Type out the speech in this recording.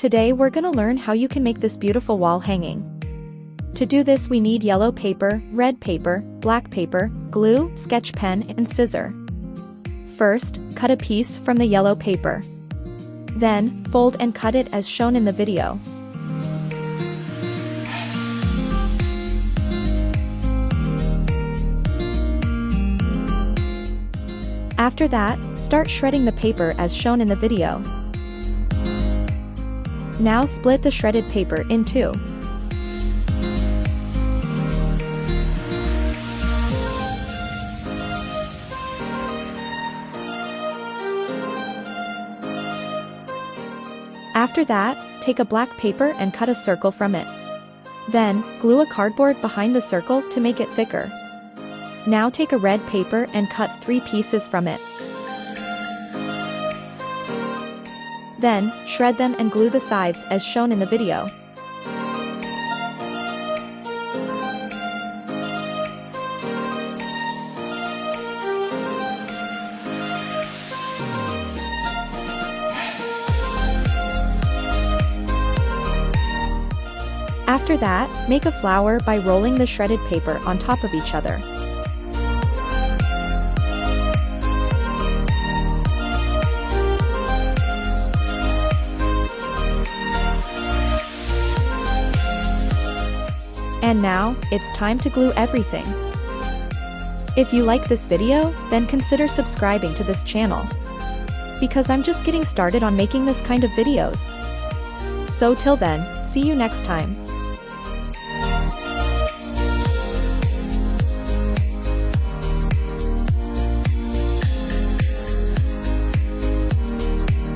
Today we're gonna learn how you can make this beautiful wall hanging. To do this we need yellow paper, red paper, black paper, glue, sketch pen, and scissor. First, cut a piece from the yellow paper. Then, fold and cut it as shown in the video. After that, start shredding the paper as shown in the video. Now split the shredded paper in two. After that, take a black paper and cut a circle from it. Then, glue a cardboard behind the circle to make it thicker. Now take a red paper and cut 3 pieces from it. Then, shred them and glue the sides as shown in the video. After that, make a flower by rolling the shredded paper on top of each other. And now, it's time to glue everything. If you like this video, then consider subscribing to this channel. Because I'm just getting started on making this kind of videos. So till then, see you next time.